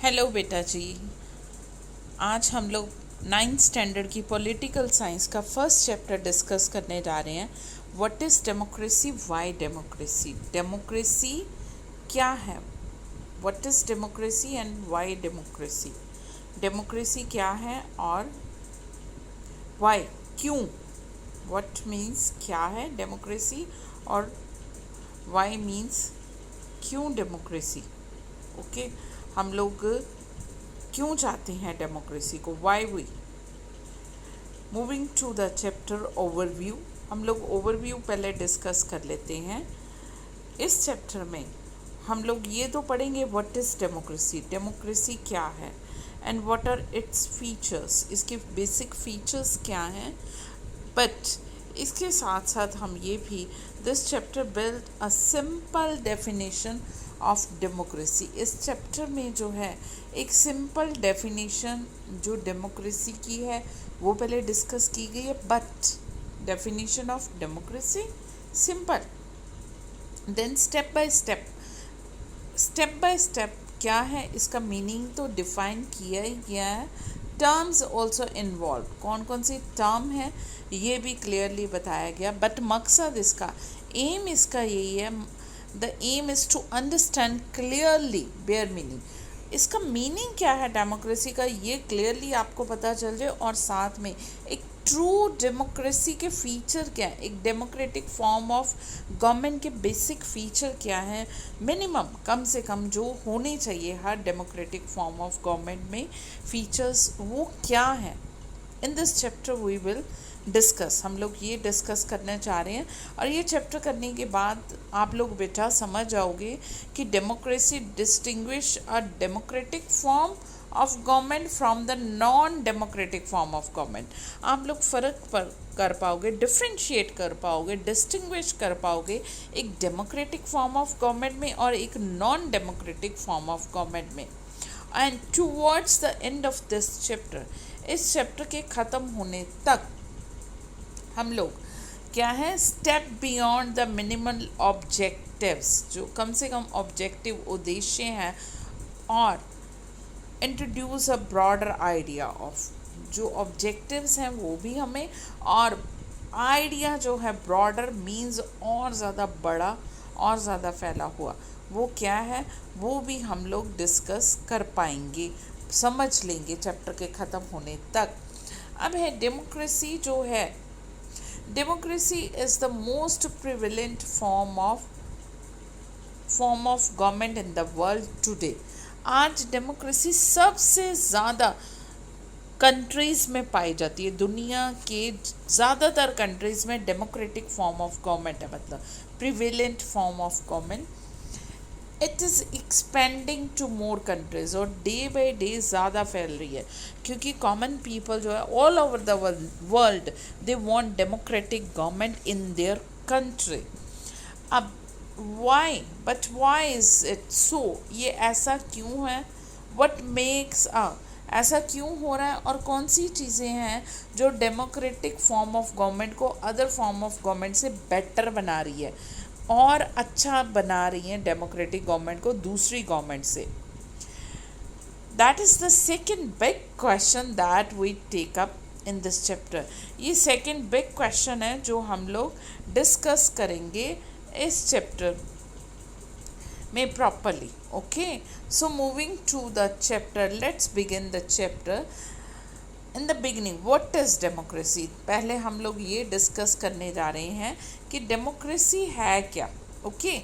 Hello बेटा जी। आज हम लोग 9th स्टैंडर्ड की पॉलिटिकल साइंस का फर्स्ट चैप्टर डिस्कस करने जा रहे हैं। What is democracy, why democracy. Democracy क्या है, what is democracy and why democracy. Democracy क्या है और व्हाई, क्यों। व्हाट मीन्स क्या है डेमोक्रेसी और व्हाई मीन्स क्यों डेमोक्रेसी। ओके, हम लोग क्यों चाहते हैं डेमोक्रेसी को, why we. Moving to the chapter overview, हम लोग ओवरव्यू पहले डिस्कस कर लेते हैं। इस चैप्टर में हम लोग ये तो पढ़ेंगे व्हाट इज़ डेमोक्रेसी, डेमोक्रेसी क्या है, and what are its features, इसके बेसिक फीचर्स क्या हैं। बट इसके साथ साथ हम ये भी, this chapter build a simple definition of democracy. इस चैप्टर में जो है एक सिंपल डेफिनेशन जो डेमोक्रेसी की है वो पहले डिस्कस की गई है। But definition of democracy simple, then step by step क्या है इसका मीनिंग तो डिफाइन किया ही गया है। टर्म्स ऑल्सो इन्वॉल्व, कौन कौन सी टर्म है ये भी क्लियरली बताया गया। बट मकसद इसका, एम इसका यही है, the aim is to understand clearly bare meaning. इसका मीनिंग क्या है डेमोक्रेसी का, ये क्लियरली आपको पता चल जाए, और साथ में एक ट्रू डेमोक्रेसी के फीचर क्या है, एक डेमोक्रेटिक फॉर्म ऑफ गवर्नमेंट के बेसिक फीचर क्या है, मिनिमम कम से कम जो होने चाहिए हर डेमोक्रेटिक फॉर्म ऑफ गवर्नमेंट में फीचर्स, वो क्या है। In this chapter we will discuss, हम लोग ये डिस्कस करने चाह रहे हैं। और ये चैप्टर करने के बाद आप लोग बेटा समझ जाओगे कि democracy distinguish a democratic form of government from the non democratic form of government. आप लोग फ़र्क कर पाओगे, डिफ्रेंशिएट कर पाओगे, डिस्टिंग्विश कर पाओगे एक डेमोक्रेटिक फॉर्म ऑफ गवर्नमेंट में और एक non democratic form of government में। And towards the end of this chapter, इस चैप्टर के ख़त्म होने तक हम लोग क्या है, step beyond the minimal objectives, जो कम से कम ऑब्जेक्टिव उद्देश्य हैं, और introduce a broader idea of, जो ऑब्जेक्टिव्स हैं वो भी हमें, और आइडिया जो है ब्रॉडर मीन्स और ज़्यादा बड़ा और ज़्यादा फैला हुआ, वो क्या है वो भी हम लोग डिस्कस कर पाएंगे, समझ लेंगे चैप्टर के ख़त्म होने तक। अब है डेमोक्रेसी जो है, democracy is the most prevalent form of government in the world today. आज डेमोक्रेसी सबसे ज़्यादा कंट्रीज़ में पाई जाती है, दुनिया के ज़्यादातर कंट्रीज़ में डेमोक्रेटिक फॉर्म ऑफ गवर्नमेंट है, मतलब prevalent form of government. It is expanding to more countries, और डे बाई डे ज़्यादा फैल रही है, क्योंकि कॉमन पीपल जो है all over the world they want democratic government in their country. अब वाई इज़ इट सो, ये ऐसा क्यों है, व्हाट मेक्स ऐसा क्यों हो रहा है, और कौन सी चीज़ें हैं जो डेमोक्रेटिक फॉर्म ऑफ गवर्नमेंट को अदर फॉर्म ऑफ गवर्नमेंट से बेटर बना रही है और अच्छा बना रही हैं डेमोक्रेटिक गवर्नमेंट को दूसरी गवर्नमेंट से। That is the second big question that we take up in this chapter. ये सेकेंड बिग क्वेश्चन है जो हम लोग डिस्कस करेंगे इस चैप्टर में properly. Okay, so moving to the chapter, let's begin the chapter. In the beginning what is democracy, पहले हम लोग ये डिस्कस करने जा रहे हैं कि डेमोक्रेसी है क्या। Okay,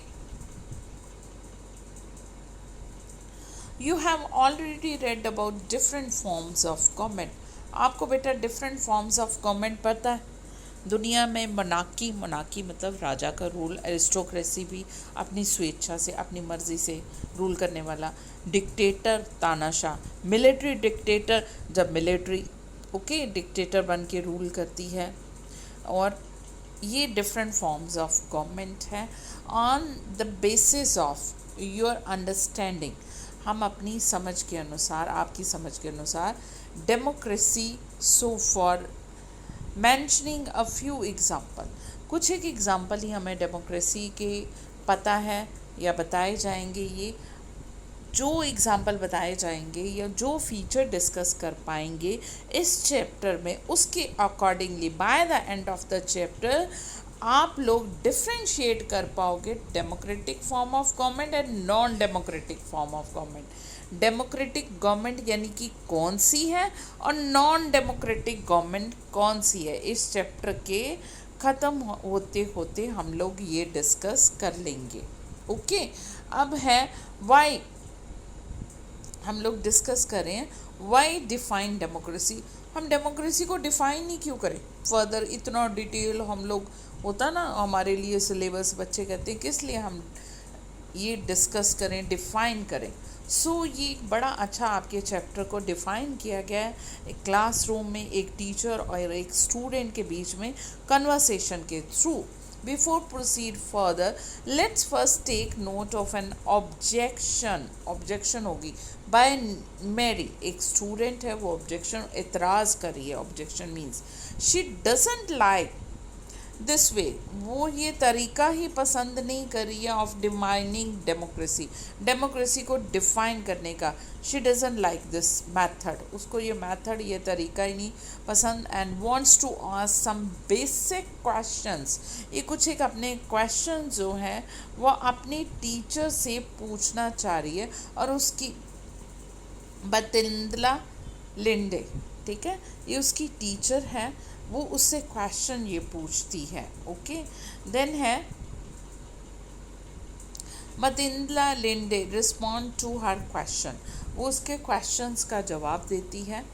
you have already read about different forms of government. आपको बेटा डिफरेंट फॉर्म्स ऑफ गवर्नमेंट पता है। दुनिया में मोनार्की मतलब राजा का रूल, एरिस्टोक्रेसी भी अपनी स्वेच्छा से अपनी मर्ज़ी से रूल करने वाला, डिक्टेटर तानाशाह, मिलिट्री डिक्टेटर जब मिलिट्री डिक्टेटर बन के रूल करती है। और ये डिफरेंट फॉर्म्स ऑफ गवर्नमेंट है। On the basis of your understanding, हम अपनी समझ के अनुसार, आपकी समझ के अनुसार democracy, so for mentioning a few example, कुछ एक एग्जाम्पल ही हमें डेमोक्रेसी के पता है या बताए जाएंगे। ये जो एग्जाम्पल बताए जाएंगे या जो फीचर डिस्कस कर पाएंगे इस चैप्टर में, उसके accordingly by the end of the chapter आप लोग डिफ्रेंशिएट कर पाओगे democratic form of government and non democratic form of government. Democratic government यानी कि कौन सी है और नॉन डेमोक्रेटिक गवर्नमेंट कौन सी है, इस चैप्टर के ख़त्म होते होते हम लोग ये डिस्कस कर लेंगे। ओके, अब है वाई, हम लोग डिस्कस करें वाई डिफाइन डेमोक्रेसी। हम डेमोक्रेसी को डिफाइन ही क्यों करें फर्दर, इतना डिटेल हम लोग होता ना हमारे लिए सिलेबस, बच्चे कहते हैं किस लिए हम ये डिस्कस करें, डिफाइन करें। सो ये एक बड़ा अच्छा आपके चैप्टर को डिफाइन किया गया है एक क्लासरूम में एक टीचर और एक स्टूडेंट के बीच में कन्वर्सेशन के through. Before proceed further, let's first take note of an objection. Objection होगी by Mary, एक स्टूडेंट है, वो ऑब्जेक्शन एतराज़ कर रही है। Objection means she doesn't like this way, वो ये तरीका ही पसंद नहीं कर रही है ऑफ डिफाइनिंग डेमोक्रेसी, डेमोक्रेसी को डिफाइन करने का। She doesn't like this method, उसको ये मैथड, ये तरीका ही नहीं पसंद। And wants to ask some basic questions, ये कुछ एक अपने क्वेश्चन जो हैं वो अपनी टीचर से पूछना चाह रही है। और उसकी बतिंदला लिंडे, ठीक है, ये उसकी टीचर है, वो उससे क्वेश्चन ये पूछती है। ओके, देन है मतिंदला लिंडे रिस्पॉन्ड टू हर क्वेश्चन, वो उसके क्वेश्चंस का जवाब देती है।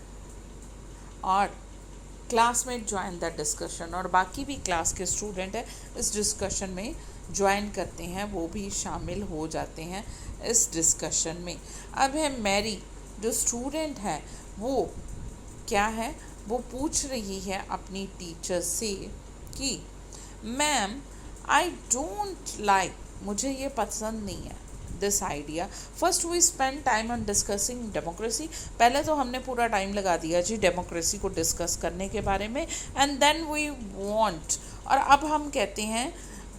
और क्लासमेट ज्वाइन द डिस्कशन, और बाकी भी क्लास के स्टूडेंट है इस डिस्कशन में ज्वाइन करते हैं, वो भी शामिल हो जाते हैं इस डिस्कशन में। अब है मैरी, जो स्टूडेंट है वो क्या है, वो पूछ रही है अपनी टीचर से कि मैम आई डोंट लाइक, मुझे ये पसंद नहीं है this idea. First we spend time on discussing democracy, पहले तो हमने पूरा टाइम लगा दिया जी डेमोक्रेसी को डिस्कस करने के बारे में। एंड देन वी वांट, और अब हम कहते हैं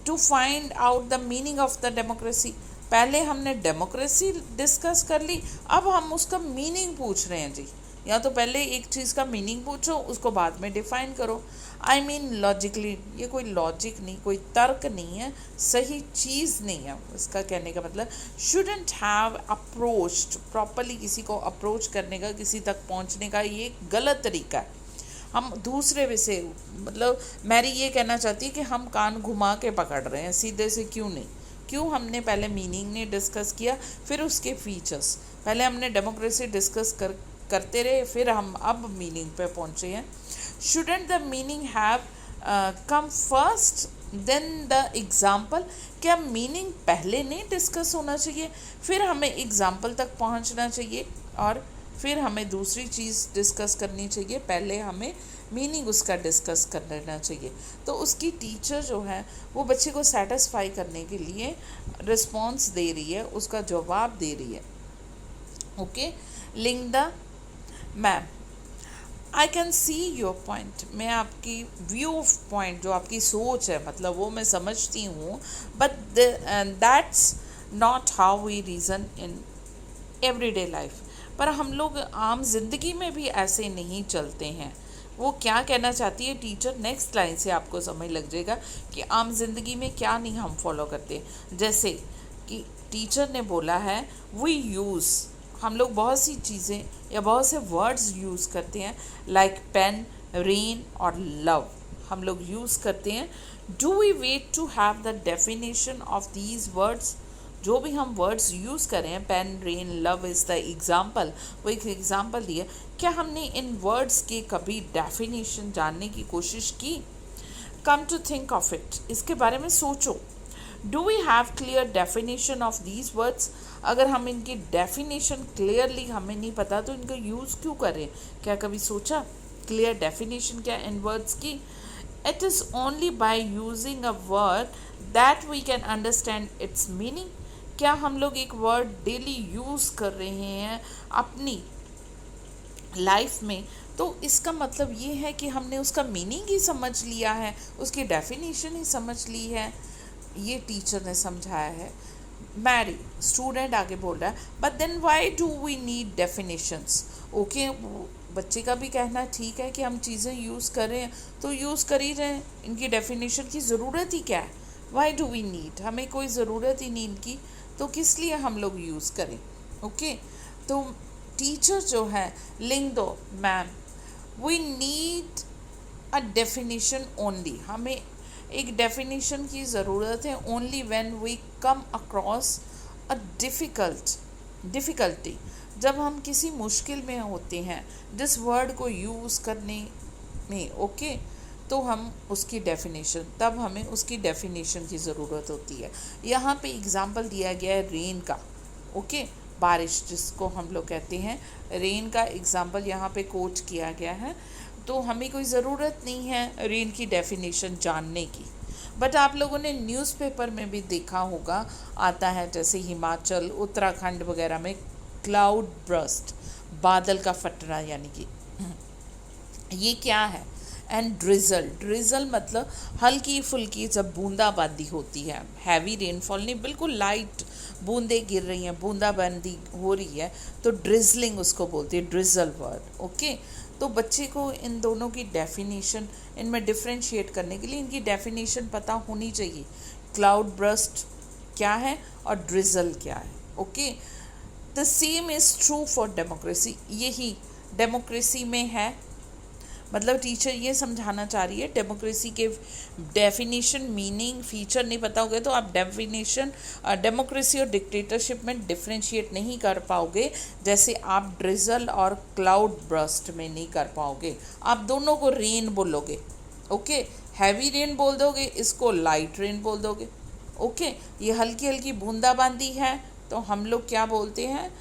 to find out the meaning of the democracy. पहले हमने डेमोक्रेसी डिस्कस कर ली, अब हम उसका मीनिंग पूछ रहे हैं जी। या तो पहले एक चीज़ का मीनिंग पूछो, उसको बाद में डिफाइन करो। आई मीन लॉजिकली, ये कोई लॉजिक नहीं, कोई तर्क नहीं है, सही चीज़ नहीं है इसका कहने का मतलब। शुडंट हैव अप्रोच्ड प्रॉपरली, किसी को अप्रोच करने का, किसी तक पहुंचने का ये गलत तरीका है। हम दूसरे वे से, मतलब मैरी ये कहना चाहती है कि हम कान घुमा के पकड़ रहे हैं, सीधे से क्यों नहीं, क्यों हमने पहले मीनिंग नहीं डिस्कस किया फिर उसके फीचर्स। पहले हमने डेमोक्रेसी डिस्कस करते रहे, फिर हम अब मीनिंग पे पहुंचे हैं। Shouldn't the meaning have come first then the example, क्या मीनिंग पहले नहीं डिस्कस होना चाहिए, फिर हमें एग्जाम्पल तक पहुंचना चाहिए और फिर हमें दूसरी चीज़ डिस्कस करनी चाहिए, पहले हमें मीनिंग उसका डिस्कस कर लेना चाहिए। तो उसकी टीचर जो है वो बच्चे को सेटिस्फाई करने के लिए रिस्पॉन्स दे रही है, उसका जवाब दे रही है। Okay, Linda ma'am I can see your point, मैं आपकी व्यू ऑफ पॉइंट, जो आपकी सोच है मतलब वो मैं समझती हूँ, but that's not how we reason in everyday life. पर हम लोग आम जिंदगी में भी ऐसे नहीं चलते हैं। वो क्या कहना चाहती है टीचर, नेक्स्ट लाइन से आपको समझ लग जाएगा कि आम जिंदगी में क्या नहीं हम फॉलो करते। जैसे कि टीचर ने बोला है वी यूज़, हम लोग बहुत सी चीज़ें या बहुत से वर्ड्स यूज़ करते हैं, लाइक पेन, रेन और लव, हम लोग यूज़ करते हैं। Do we wait to have the definition of these words, जो भी हम वर्ड्स यूज़ करें, pen, rain, love is the example, वो एक एग्ज़ाम्पल दिया, क्या हमने इन वर्ड्स के कभी डेफिनेशन जानने की कोशिश की? Come to think of it, इसके बारे में सोचो। Do we have clear definition of these words, अगर हम इनकी डेफिनेशन क्लियरली हमें नहीं पता तो इनका यूज़ क्यों करें? क्या कभी सोचा क्लियर डेफिनेशन क्या इन वर्ड्स की? It is only by using a word that we can understand its meaning, क्या हम लोग एक वर्ड डेली यूज़ कर रहे हैं अपनी लाइफ में, तो इसका मतलब ये है कि हमने उसका मीनिंग ही समझ लिया है, उसकी डेफिनेशन ही समझ ली है। ये टीचर ने समझाया है। मैरी, स्टूडेंट आगे बोल रहा है, but then why do we need definitions. Okay, बच्चे का भी कहना ठीक है कि हम चीज़ें यूज़ कर रहे हैं तो यूज़ कर ही रहे हैं, इनकी डेफिनेशन की ज़रूरत ही क्या है। वाई डू वी नीड, हमें कोई ज़रूरत ही नहीं इनकी, तो किस लिए हम लोग यूज़ करें। ओके, तो टीचर जो है लिंग दो ma'am, we need a definition only, हमें एक डेफिनेशन की ज़रूरत है only when we come across a difficulty, जब हम किसी मुश्किल में होते हैं जिस वर्ड को यूज़ करने में। ओके, तो हम उसकी डेफिनेशन, तब हमें उसकी डेफिनेशन की ज़रूरत होती है। यहाँ पे एग्ज़ाम्पल दिया गया है रेन का। ओके, बारिश जिसको हम लोग कहते हैं, रेन का एग्ज़ाम्पल यहाँ पे कोट किया गया है। तो हमें कोई ज़रूरत नहीं है रेन की डेफिनेशन जानने की, बट आप लोगों ने न्यूज़पेपर में भी देखा होगा, आता है जैसे हिमाचल, उत्तराखंड वगैरह में क्लाउड ब्रस्ट, बादल का फटना, यानी कि ये क्या है। एंड ड्रिजल, ड्रिजल मतलब हल्की फुल्की जब बूंदाबांदी होती है, हैवी रेनफॉल नहीं, बिल्कुल लाइट बूंदें गिर रही हैं, बूंदाबांदी हो रही है, तो ड्रिजलिंग उसको बोलते हैं, ड्रिजल वर्ड। ओके, तो बच्चे को इन दोनों की डेफिनेशन, इनमें डिफ्रेंशिएट करने के लिए इनकी डेफिनेशन पता होनी चाहिए, क्लाउड ब्रस्ट क्या है और ड्रिजल क्या है। Okay, the same is true for democracy, यही डेमोक्रेसी में है। मतलब टीचर ये समझाना चाह रही है, डेमोक्रेसी के डेफिनेशन, मीनिंग, फीचर नहीं पता होगे तो आप डेफिनेशन डेमोक्रेसी और डिक्टेटरशिप में डिफ्रेंशिएट नहीं कर पाओगे, जैसे आप ड्रिजल और क्लाउड ब्रस्ट में नहीं कर पाओगे। आप दोनों को रेन बोलोगे। ओके, हैवी रेन बोल दोगे, इसको लाइट रेन बोल दोगे। ओके, ये हल्की हल्की बूंदाबांदी है तो हम लोग क्या बोलते हैं,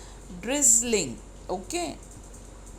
ड्रिजलिंग। ओके,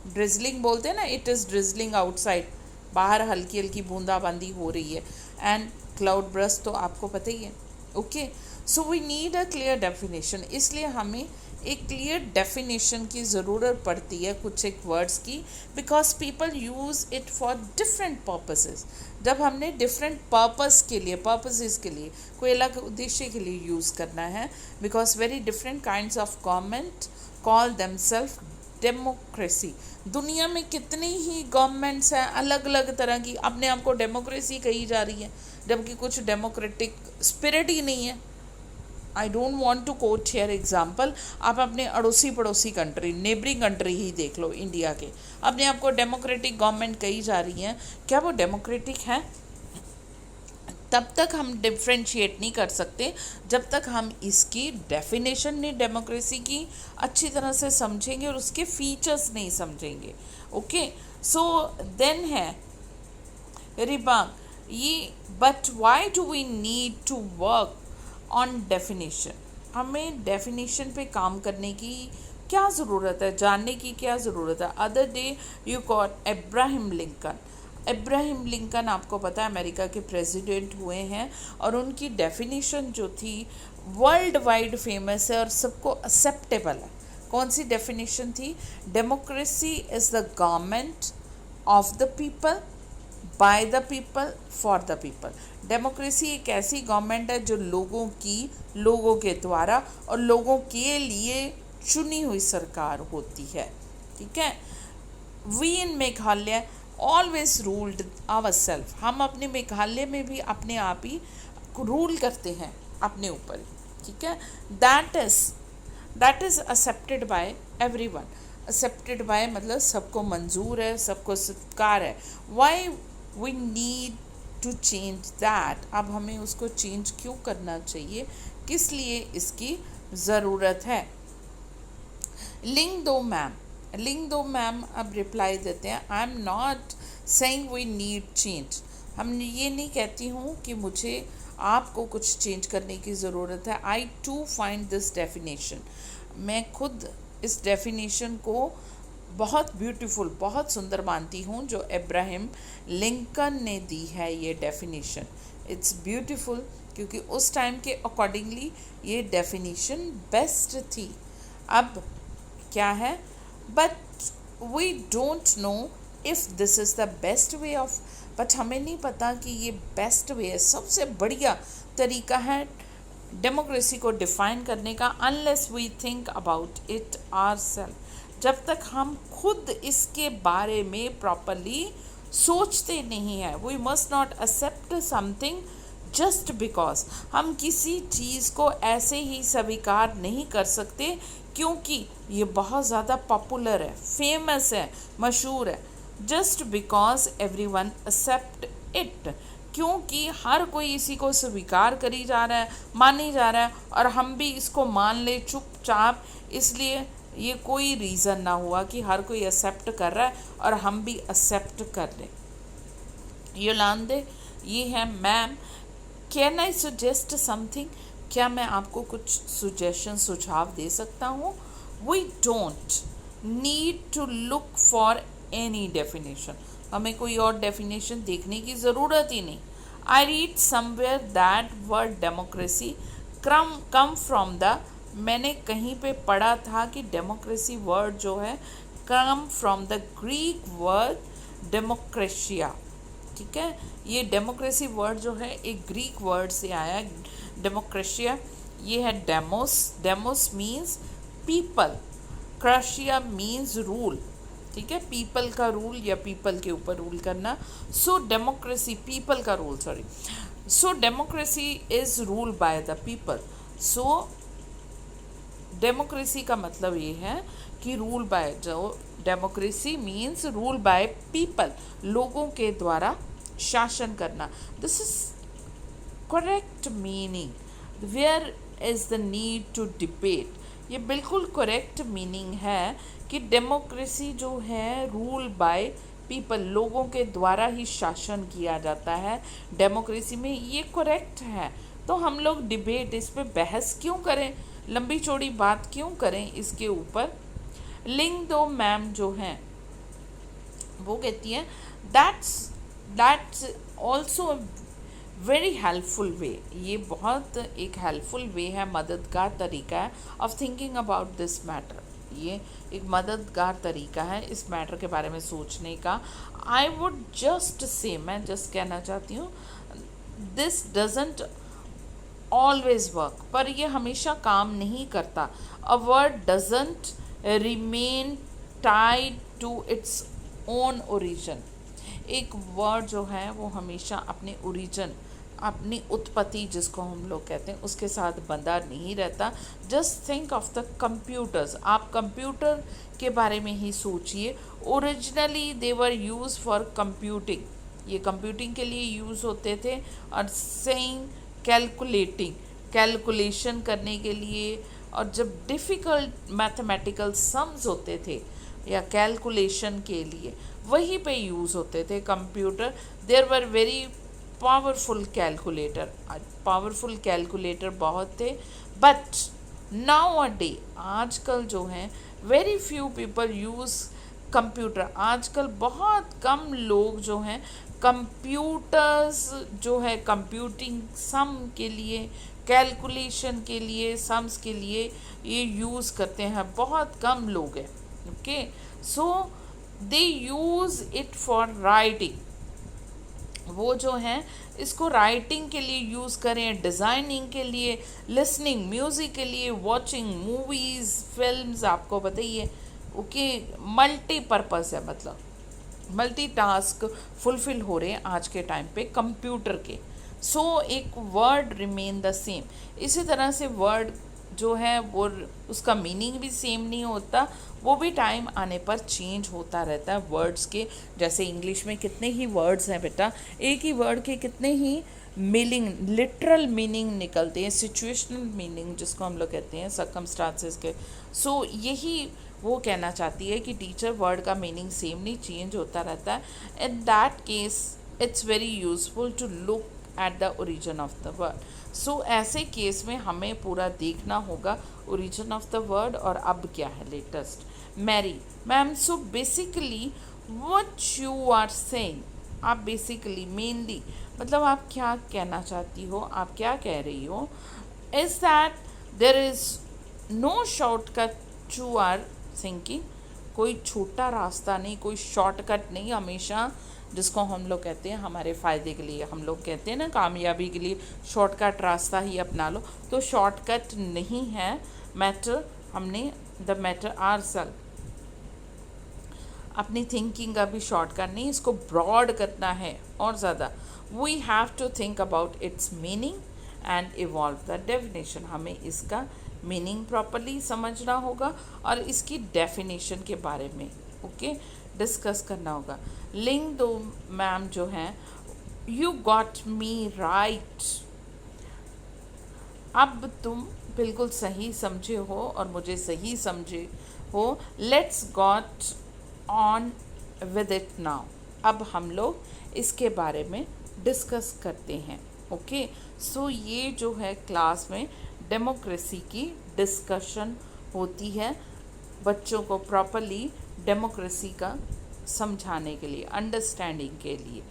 ड्रिजलिंग बोलते हैं ना, इट इज़ ड्रिजलिंग आउटसाइड, बाहर हल्की हल्की बूंदाबांदी हो रही है। एंड क्लाउड ब्रस्ट तो आपको पता ही है। Okay, so we need a clear definition, इसलिए हमें एक क्लियर डेफिनेशन की ज़रूरत पड़ती है कुछ एक वर्ड्स की, because people use it for different purposes. जब हमने डिफरेंट पर्पस के लिए, पर्पसेस के लिए, कोई अलग उद्देश्य के लिए यूज़ करना है, because very different kinds of government call themselves democracy. दुनिया में कितनी ही गवर्नमेंट्स हैं अलग अलग तरह की, अपने आप को डेमोक्रेसी कही जा रही है, जबकि कुछ डेमोक्रेटिक स्पिरिट ही नहीं है। I don't want to quote here example, आप अपने अड़ोसी पड़ोसी कंट्री, नेबरिंग कंट्री ही देख लो, इंडिया के, अपने आप को डेमोक्रेटिक गवर्नमेंट कही जा रही हैं, क्या वो डेमोक्रेटिक है? तब तक हम डिफ्रेंशिएट नहीं कर सकते जब तक हम इसकी डेफिनेशन नहीं, डेमोक्रेसी की अच्छी तरह से समझेंगे और उसके फीचर्स नहीं समझेंगे। ओके, सो देन है रिबांग, ये but why do we need to work on definition, हमें डेफिनेशन पे काम करने की क्या ज़रूरत है, जानने की क्या ज़रूरत है। Other day you got Abraham Lincoln, Abraham Lincoln आपको पता है अमेरिका के प्रेसिडेंट हुए हैं, और उनकी डेफिनेशन जो थी वर्ल्ड वाइड फेमस है और सबको एक्सेप्टेबल है। कौन सी डेफिनेशन थी? Democracy is the government of the people, bye the people, for the people. Democracy एक ऐसी गवर्नमेंट है जो लोगों की, लोगों के द्वारा और लोगों के लिए चुनी हुई सरकार होती है। ठीक है, we in Meghalaya always ruled our self, हम अपने मेघालय में भी अपने आप ही रूल करते हैं अपने ऊपर। ठीक है, that is accepted by everyone, accepted by मतलब सबको मंजूर है, सबको स्वीकार है। Why we need to change that, अब हमें उसको चेंज क्यों करना चाहिए, किस लिए इसकी ज़रूरत है। लिंग दो मैम, लिंग दो मैम अब रिप्लाई देते हैं, I am not saying we need change, हम ये नहीं कहती हूँ कि मुझे आपको कुछ चेंज करने की ज़रूरत है। आई टू फाइंड दिस डेफिनेशन, मैं खुद इस डेफिनेशन को बहुत ब्यूटीफुल, बहुत सुंदर मानती हूँ जो अब्राहम लिंकन ने दी है ये डेफिनेशन। इट्स ब्यूटीफुल क्योंकि उस टाइम के अकॉर्डिंगली ये डेफिनेशन बेस्ट थी। अब क्या है, but we don't know if this is the best way of, but हमें नहीं पता कि ये बेस्ट वे है, सबसे बढ़िया तरीका है डेमोक्रेसी को डिफाइन करने का, unless we think about it ourselves, जब तक हम खुद इसके बारे में प्रॉपरली सोचते नहीं हैं। We must not accept something just because, हम किसी चीज़ को ऐसे ही स्वीकार नहीं कर सकते क्योंकि ये बहुत ज़्यादा पॉपुलर है, फेमस है, मशहूर है, just because everyone accept it, क्योंकि हर कोई इसी को स्वीकार करी जा रहा है, मानी जा रहा है, और हम भी इसको मान ले चुपचाप, इसलिए ये कोई रीज़न ना हुआ कि हर कोई एक्सेप्ट कर रहा है और हम भी एक्सेप्ट कर लें। योलांदे, ये है ma'am, can I suggest something, क्या मैं आपको कुछ सुजेशन, सुझाव दे सकता हूँ? We don't need to look for any definition, हमें कोई और डेफिनेशन देखने की ज़रूरत ही नहीं। I read somewhere that word democracy come from the, मैंने कहीं पे पढ़ा था कि डेमोक्रेसी वर्ड जो है come from the Greek word demokratia. ठीक है, ये डेमोक्रेसी वर्ड जो है एक ग्रीक वर्ड से आया, डेमोक्रेशिया। ये है demos, demos means people, क्रेशिया means rule. ठीक है, पीपल का रूल या पीपल के ऊपर रूल करना। सो डेमोक्रेसी, पीपल का rule, sorry, so democracy is rule by the people. So democracy का मतलब ये है कि रूल बाय, जो democracy means rule by people, लोगों के द्वारा शासन करना। This is correct meaning, where is the need to debate, ये बिल्कुल करेक्ट मीनिंग है कि डेमोक्रेसी जो है रूल बाय पीपल, लोगों के द्वारा ही शासन किया जाता है डेमोक्रेसी में, ये करेक्ट है। तो हम लोग डिबेट, इस पे बहस क्यों करें, लंबी चौड़ी बात क्यों करें इसके ऊपर। लिंग दो मैम जो हैं वो कहती हैं दैट्स ऑल्सो वेरी हेल्पफुल वे, ये बहुत एक हेल्पफुल वे है, मददगार तरीका है of thinking about this matter, ये एक मददगार तरीका है इस मैटर के बारे में सोचने का। आई वुड जस्ट से, मैं जस्ट कहना चाहती हूँ, दिस डजेंट ऑलवेज वर्क, पर ये हमेशा काम नहीं करता। A word doesn't remain tied to its own origin, एक वर्ड जो है वो हमेशा अपने ओरिजिन, अपनी उत्पत्ति जिसको हम लोग कहते हैं, उसके साथ बंधा नहीं रहता। Just think of the computers, आप कंप्यूटर के बारे में ही सोचिए। Originally they were use for computing, ये कंप्यूटिंग के लिए यूज़ होते थे, और सेइंग कैलकुलेटिंग, कैलकुलेशन करने के लिए, और जब डिफ़िकल्ट मैथमेटिकल सम्स होते थे या कैलकुलेशन के लिए, वहीं पे यूज़ होते थे computer. There were very powerful calculator, powerful calculator बहुत थे। बट नाउ अ डे, आजकल जो हैं, very few people use computer, आजकल बहुत कम लोग जो हैं कंप्यूटर्स जो है कंप्यूटिंग सम के लिए, कैलकुलेशन के लिए, सम्स के लिए ये यूज़ करते हैं, बहुत कम लोग हैं। Okay, so they use it for writing, वो जो हैं इसको राइटिंग के लिए यूज़ करें, डिज़ाइनिंग के लिए, लिसनिंग म्यूज़िक के लिए, वॉचिंग मूवीज़, फिल्म्स, आपको बताइए। ओके, मल्टीपर्पज़ है, मतलब मल्टीटास्क फुलफिल हो रहे हैं आज के टाइम पे कंप्यूटर के। सो एक वर्ड रिमेन द सेम, इसी तरह से वर्ड जो है वो उसका मीनिंग भी सेम नहीं होता, वो भी टाइम आने पर चेंज होता रहता है। वर्ड्स के, जैसे इंग्लिश में कितने ही वर्ड्स हैं बेटा, एक ही वर्ड के कितने ही मीनिंग, लिटरल मीनिंग निकलते हैं, सिचुएशनल मीनिंग जिसको हम लोग कहते हैं, सर्कमस्टांसेस के। सो यही वो कहना चाहती है कि टीचर, वर्ड का मीनिंग सेम नहीं, चेंज होता रहता है। In that case it's very useful to look at the origin of the word. So ऐसे केस में हमें पूरा देखना होगा ओरिजिन ऑफ द वर्ड और अब क्या है latest. Mary ma'am, so basically what you are saying, आप बेसिकली मेनली मतलब आप क्या कहना चाहती हो, आप क्या कह रही हो, is that there is no shortcut to our thinking, कोई छोटा रास्ता नहीं, कोई शॉर्टकट नहीं, हमेशा जिसको हम लोग कहते हैं हमारे फ़ायदे के लिए। हम लोग कहते हैं ना कामयाबी के लिए शॉर्टकट रास्ता ही अपना लो, तो शॉर्टकट नहीं है मैटर, हमने द मैटर आरसेल्फ, अपनी थिंकिंग का भी शॉर्टकट नहीं, इसको ब्रॉड करना है और ज़्यादा। We have to think about its meaning and evolve the definition, हमें इसका मीनिंग प्रॉपरली समझना होगा और इसकी डेफिनेशन के बारे में डिस्कस करना होगा। लिंक दो मैम जो हैं, यू गॉट मी राइट, अब तुम बिल्कुल सही समझे हो और मुझे सही समझे हो। Let's got on with it now, अब हम लोग इसके बारे में डिस्कस करते हैं। ओके, सो ये जो है क्लास में डेमोक्रेसी की डिस्कशन होती है, बच्चों को प्रॉपरली डेमोक्रेसी का समझाने के लिए, अंडरस्टैंडिंग के लिए।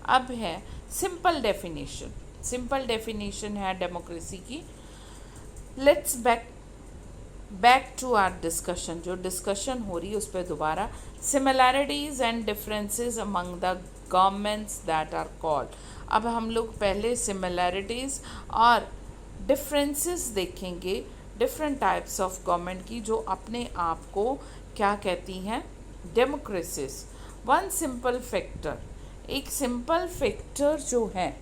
अब है सिंपल डेफिनेशन, सिंपल डेफिनेशन है डेमोक्रेसी की। Let's back to our discussion, जो डिस्कशन हो रही है उस पर दोबारा। Similarities and differences among the governments that are called, अब हम लोग पहले सिमिलैरिटीज़ और डिफरेंसेस देखेंगे डिफरेंट टाइप्स ऑफ गवर्नमेंट की, जो अपने आप को क्या कहती हैं, डेमोक्रेसीज। वन सिंपल फैक्टर, एक सिंपल फैक्टर जो है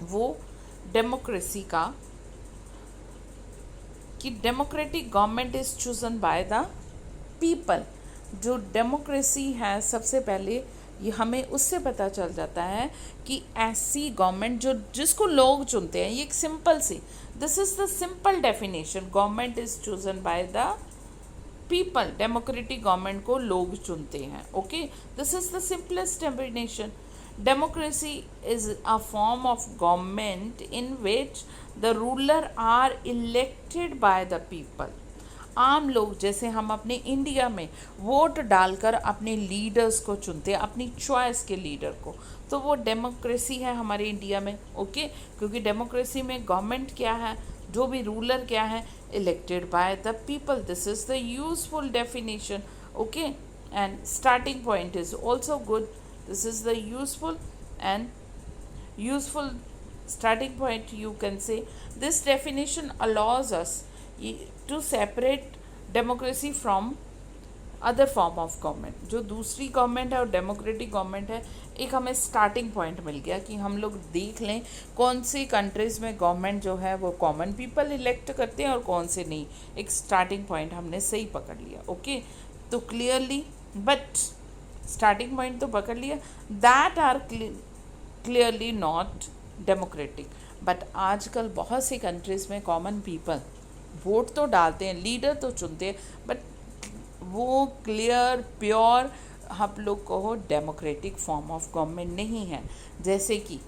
वो डेमोक्रेसी का, कि democratic government is chosen by the people. जो डेमोक्रेसी है सबसे पहले ये हमें उससे पता चल जाता है कि ऐसी गवर्नमेंट जो जिसको लोग चुनते हैं, ये एक सिंपल सी, this is the simple definition, government is chosen by the people, democratic government को लोग चुनते हैं। Okay, this is the simplest definition. Democracy is a form of government in which the ruler are elected by the people. आम लोग, जैसे हम अपने India में वोट डालकर अपने लीडर्स को चुनते हैं, अपनी चॉइस के लीडर को, तो वो डेमोक्रेसी है हमारे इंडिया में। ओके, क्योंकि डेमोक्रेसी में गवर्नमेंट क्या है, जो भी रूलर क्या है, elected by the people. This is the useful definition. Okay, and starting point is also good. This is the useful starting point, you can say. This definition allows us to separate democracy from other form of government. जो दूसरी government है और democratic government है, एक हमें starting point मिल गया कि हम लोग देख लें कौन सी कंट्रीज़ में गवर्नमेंट जो है वो कॉमन पीपल इलेक्ट करते हैं और कौन से नहीं। एक स्टार्टिंग पॉइंट हमने सही पकड़ लिया। ओके, तो क्लियरली, बट स्टार्टिंग पॉइंट तो पकड़ लिया, that are clearly not democratic. But आजकल बहुत सी कंट्रीज़ में कॉमन पीपल वोट तो डालते हैं, लीडर तो चुनते हैं, बट वो क्लियर प्योर हम लोग कहो डेमोक्रेटिक फॉर्म ऑफ गवर्नमेंट नहीं है। जैसे कि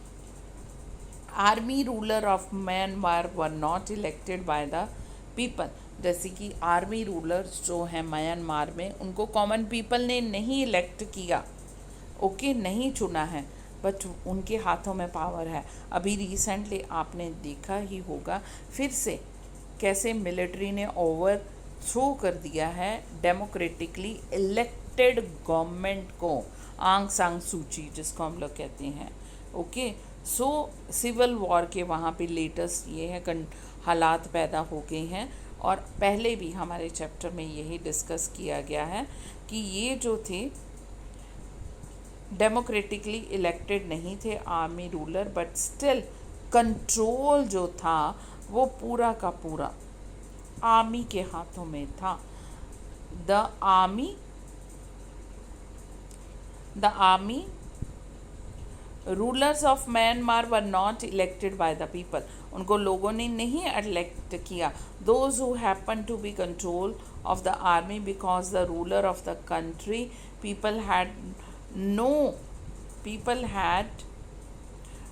army ruler of Myanmar were not elected by the people, जैसे कि आर्मी रूलर्स जो हैं म्यांमार में, उनको कॉमन पीपल ने नहीं इलेक्ट किया। ओके, नहीं चुना है, बट उनके हाथों में पावर है। अभी रिसेंटली आपने देखा ही होगा फिर से कैसे मिलिट्री ने ओवर थ्रो कर दिया है डेमोक्रेटिकली इलेक्टेड गवर्नमेंट को, आंग सांग सूची जिसको हम लोग कहते हैं। ओके, सो सिविल वॉर के वहाँ पे लेटेस्ट ये है हालात पैदा हो गए हैं, और पहले भी हमारे चैप्टर में यही डिस्कस किया गया है कि ये जो थे डेमोक्रेटिकली इलेक्टेड नहीं थे army ruler, but still control जो था वो पूरा का पूरा आर्मी के हाथों में था। The army rulers of Myanmar were not elected by the people, उनको लोगों ने नहीं इलेक्ट किया। Those who happen to be control of the army because the ruler of the country people had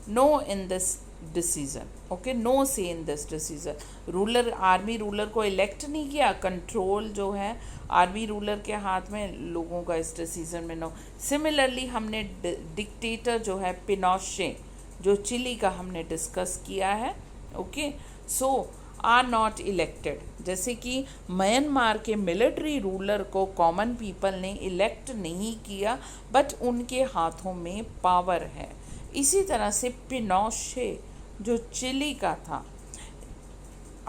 no in this decision. Okay, no say in this decision. Ruler, army ruler को elect नहीं किया, control जो है army ruler के हाथ में, लोगों का इस डिसीजन में नो। सिमिलरली हमने डिक्टेटर जो है पिनोशे, जो चिली का, हमने डिस्कस किया है। Okay, so are not elected. जैसे कि म्यांमार के मिलिट्री रूलर को कॉमन पीपल ने इलेक्ट नहीं किया, बट उनके हाथों में पावर है। इसी तरह से पिनोशे जो चिली का था,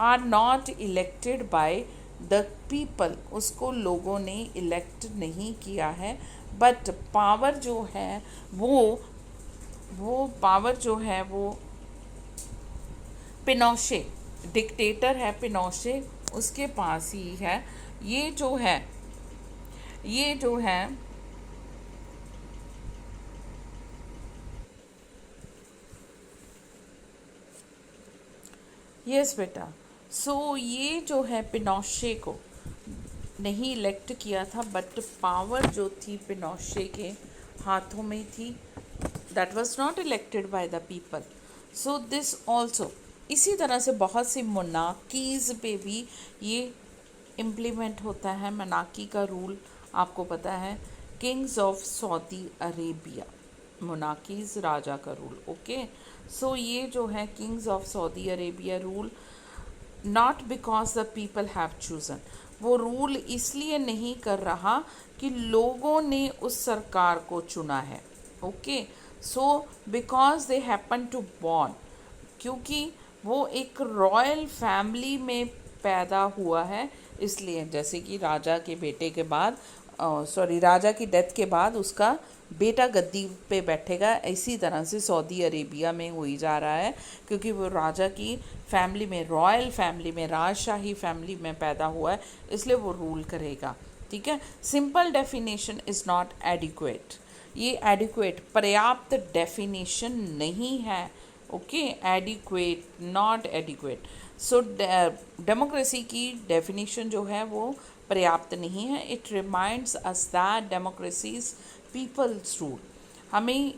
are not elected by the people, उसको लोगों ने इलेक्ट नहीं किया है, बट पावर जो है वो पावर जो है वो पिनोशे, डिक्टेटर है पिनोशे, उसके पास ही है। ये जो है यस बेटा, सो ये जो है पिनोशे को नहीं इलेक्ट किया था, बट पावर जो थी पिनोशे के हाथों में थी, that was not elected by the people. So this also, इसी तरह से बहुत सी मोनार्कीज़ पे भी ये इम्प्लीमेंट होता है। मोनार्की का रूल आपको पता है, kings of Saudi Arabia, monarchies राजा का रूल। ओके, सो ये जो है kings of Saudi Arabia rule, not because the people have chosen, वो रूल इसलिए नहीं कर रहा कि लोगों ने उस सरकार को चुना है। Okay, so because they happen to born, क्योंकि वो एक रॉयल फैमिली में पैदा हुआ है, इसलिए। जैसे कि राजा के बेटे के बाद राजा की डेथ के बाद उसका बेटा गद्दी पे बैठेगा, इसी तरह से सऊदी अरेबिया में हुई जा रहा है, क्योंकि वो राजा की फैमिली में, रॉयल फैमिली में, राजशाही फैमिली में पैदा हुआ है, इसलिए वो रूल करेगा। ठीक है, simple definition is not adequate, ये एडिक्वेट पर्याप्त डेफिनेशन नहीं है। Okay, adequate, not adequate. So democracy की डेफिनेशन जो है वो पर्याप्त नहीं है। It reminds us that democracy is people's rule. हमें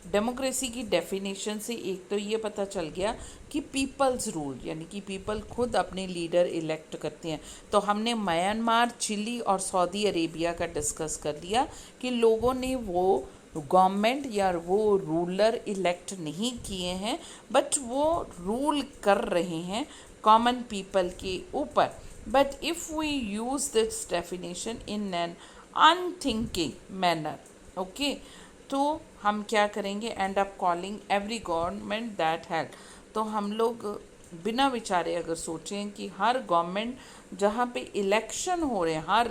डेमोक्रेसी की डेफिनेशन से एक तो ये पता चल गया कि पीपल्स रूल, यानी कि पीपल खुद अपने लीडर इलेक्ट करते हैं। तो हमने म्यांमार, चिली और सऊदी अरेबिया का डिस्कस कर लिया कि लोगों ने वो गवर्नमेंट या वो रूलर इलेक्ट नहीं किए हैं, बट वो रूल कर रहे हैं कॉमन पीपल के ऊपर। But if we use this definition in an unthinking manner, okay, तो हम क्या करेंगे, end up calling every government that help. तो हम लोग बिना विचारे अगर सोचें कि हर गवर्नमेंट जहाँ पे इलेक्शन हो रहे हैं, हर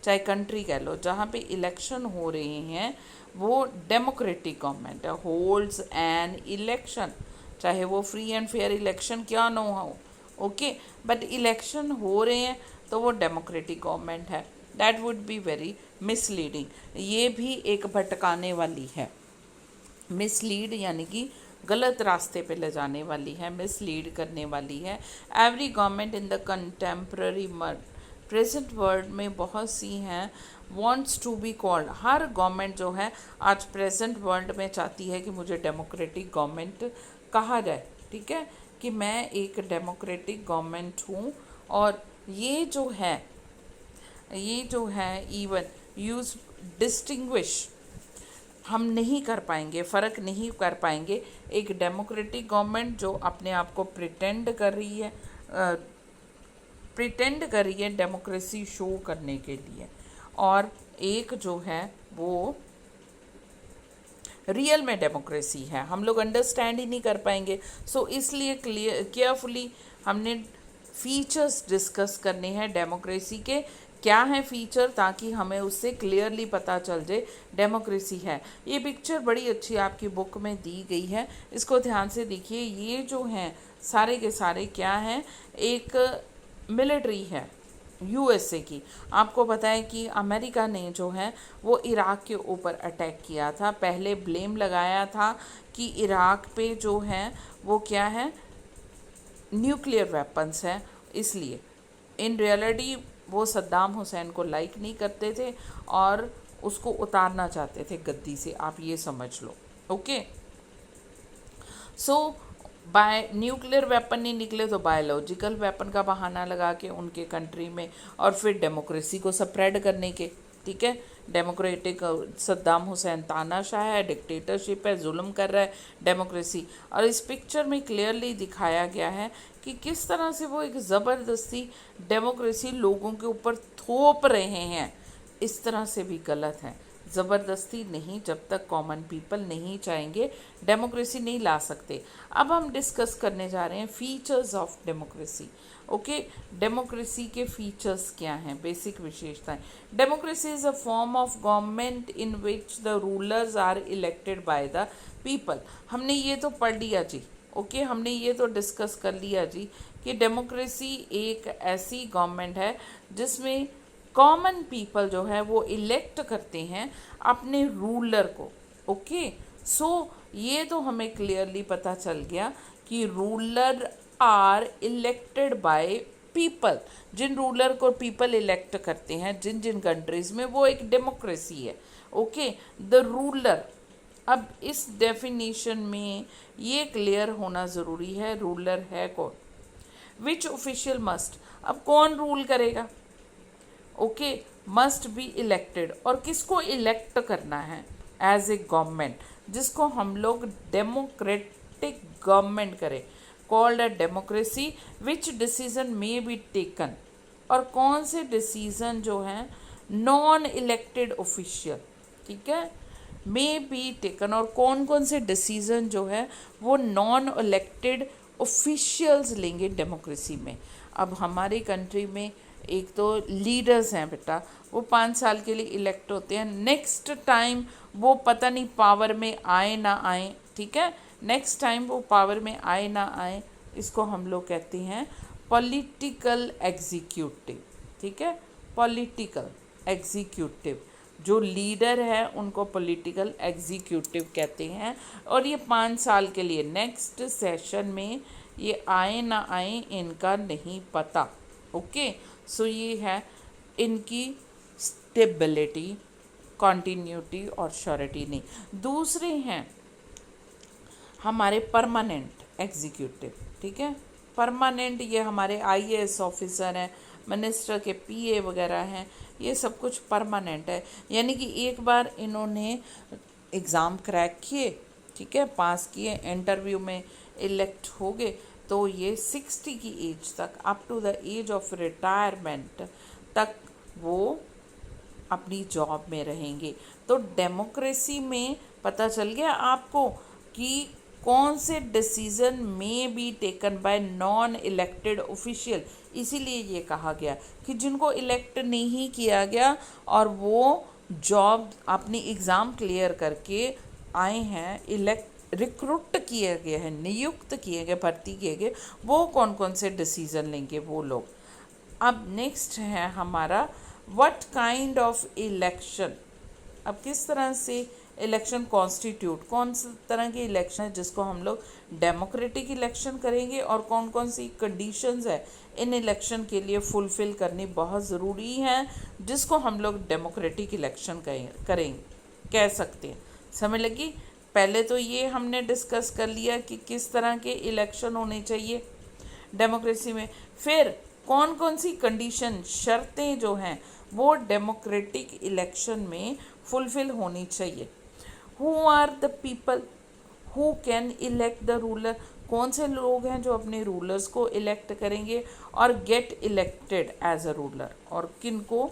चाहे कंट्री कह लो जहाँ पे इलेक्शन हो रहे हैं, वो डेमोक्रेटिक गवर्नमेंट है, होल्ड्स एन इलेक्शन, चाहे वो फ्री एंड फेयर इलेक्शन क्या ना हो। ओके, बट इलेक्शन हो रहे हैं तो वो डेमोक्रेटिक गवर्नमेंट है। That would be very misleading, ये भी एक भटकाने वाली है। मिसलीड यानी कि गलत रास्ते पे ले जाने वाली है, मिसलीड करने वाली है। Every government in the contemporary present world में बहुत सी हैं, वॉन्ट्स टू बी कॉल्ड, हर गवर्नमेंट जो है आज प्रेजेंट वर्ल्ड में चाहती है कि मुझे डेमोक्रेटिक गवर्नमेंट कहा जाए। ठीक है, कि मैं एक डेमोक्रेटिक गवर्नमेंट हूँ, और ये जो है इवन यूज डिस्टिंग्विश हम नहीं कर पाएंगे, फ़र्क नहीं कर पाएंगे एक डेमोक्रेटिक गवर्नमेंट जो अपने आप को प्रिटेंड कर रही है डेमोक्रेसी शो करने के लिए, और एक जो है वो रियल में डेमोक्रेसी है, हम लोग अंडरस्टैंड ही नहीं कर पाएंगे। सो इसलिए केयरफुली हमने फीचर्स डिस्कस करने हैं डेमोक्रेसी के, क्या हैं फीचर, ताकि हमें उससे क्लियरली पता चल जाए डेमोक्रेसी है। ये पिक्चर बड़ी अच्छी आपकी बुक में दी गई है, इसको ध्यान से देखिए। ये जो हैं सारे के सारे क्या हैं, एक मिलिट्री है यूएसए की। आपको पता है कि अमेरिका ने जो है वो इराक़ के ऊपर अटैक किया था, पहले ब्लेम लगाया था कि इराक़ पे जो है वो क्या है, न्यूक्लियर वेपन्स हैं, इसलिए। इन रियलिटी वो सद्दाम हुसैन को लाइक नहीं करते थे और उसको उतारना चाहते थे गद्दी से, आप ये समझ लो। Okay, so by nuclear weapon नहीं निकले तो बायोलॉजिकल वेपन का बहाना लगा के उनके कंट्री में, और फिर डेमोक्रेसी को स्प्रेड करने के। ठीक है। डेमोक्रेटिक सद्दाम हुसैन तानाशाह है, डिक्टेटरशिप है, जुल्म कर रहा है, डेमोक्रेसी। और इस पिक्चर में क्लियरली दिखाया गया है कि किस तरह से वो एक ज़बरदस्ती डेमोक्रेसी लोगों के ऊपर थोप रहे हैं। इस तरह से भी गलत है, ज़बरदस्ती नहीं, जब तक कॉमन पीपल नहीं चाहेंगे डेमोक्रेसी नहीं ला सकते। अब हम डिस्कस करने जा रहे हैं features of democracy. Okay, democracy के फीचर्स क्या हैं, बेसिक विशेषताएं। Democracy is a form of government in which the rulers are elected by the people. हमने ये तो पढ़ लिया जी, ओके, हमने ये तो डिस्कस कर लिया जी कि डेमोक्रेसी एक ऐसी गवर्नमेंट है जिसमें कॉमन पीपल जो है वो इलेक्ट करते हैं अपने रूलर को। ओके, सो ये तो हमें क्लियरली पता चल गया कि ruler are elected by people. जिन रूलर को पीपल इलेक्ट करते हैं जिन जिन कंट्रीज में, वो एक डेमोक्रेसी है। Okay, the ruler. अब इस डेफिनेशन में ये क्लियर होना ज़रूरी है, रूलर है कौन, विच ऑफिशियल मस्ट। अब कौन रूल करेगा, ओके, मस्ट बी इलेक्टेड। और किसको इलेक्ट करना है, एज ए गवर्नमेंट, जिसको हम लोग डेमोक्रेटिक गवर्नमेंट करें, called a democracy, which decision may be taken. और कौन से डिसीजन जो हैं नॉन इलेक्टेड ऑफिशियल, ठीक है, मे बी टेकन। और कौन कौन से डिसीजन जो है वो नॉन इलेक्टेड ऑफिशियल्स लेंगे डेमोक्रेसी में। अब हमारी कंट्री में एक तो लीडर्स हैं बेटा, वो 5 साल के लिए इलेक्ट होते हैं, नेक्स्ट टाइम वो पता नहीं पावर में आए ना आए, ठीक है, नेक्स्ट टाइम वो पावर में आए ना आए, इसको हम लोग कहते हैं पॉलिटिकल एग्जीक्यूटिव, ठीक है, पॉलिटिकल एग्जीक्यूटिव। जो लीडर है उनको पॉलिटिकल एग्जीक्यूटिव कहते हैं। और ये 5 साल के लिए, नेक्स्ट सेशन में ये आए ना आए इनका नहीं पता। ओके, सो ये है इनकी स्टेबिलिटी, कॉन्टीन्यूटी और श्योरिटी नहीं। दूसरे हैं हमारे परमानेंट एग्जीक्यूटिव, ठीक है, परमानेंट, ये हमारे आईएएस ऑफिसर हैं, मिनिस्टर के पीए वगैरह हैं, ये सब कुछ परमानेंट है। यानी कि एक बार इन्होंने एग्ज़ाम क्रैक किए, ठीक है, पास किए, इंटरव्यू में इलेक्ट हो गए, तो ये 60 की एज तक, up to the age of retirement तक वो अपनी जॉब में रहेंगे। तो डेमोक्रेसी में पता चल गया आपको कि कौन से डिसीजन में be taken by non elected official. इसीलिए ये कहा गया कि जिनको इलेक्ट नहीं किया गया और वो जॉब अपनी एग्ज़ाम क्लियर करके आए हैं, इलेक्ट रिक्रूट किए गए हैं, नियुक्त किए गए, भर्ती किए गए, वो कौन कौन से डिसीज़न लेंगे वो लोग। अब नेक्स्ट है हमारा व्हाट काइंड ऑफ इलेक्शन। अब किस तरह से इलेक्शन कॉन्स्टिट्यूट, कौन सी तरह के इलेक्शन है जिसको हम लोग डेमोक्रेटिक इलेक्शन करेंगे, और कौन कौन सी कंडीशंस है इन इलेक्शन के लिए फुलफ़िल करनी बहुत ज़रूरी है, जिसको हम लोग डेमोक्रेटिक इलेक्शन करेंगे कह सकते हैं। समझ लगी। पहले तो ये हमने डिस्कस कर लिया कि किस तरह के इलेक्शन होने चाहिए डेमोक्रेसी में, फिर कौन कौन सी कंडीशन, शर्तें जो हैं वो डेमोक्रेटिक इलेक्शन में फुलफ़िल होनी चाहिए। Who are the people who can elect the ruler, कौन से लोग हैं जो अपने रूलर्स को इलेक्ट करेंगे और get elected as a ruler, और किन को,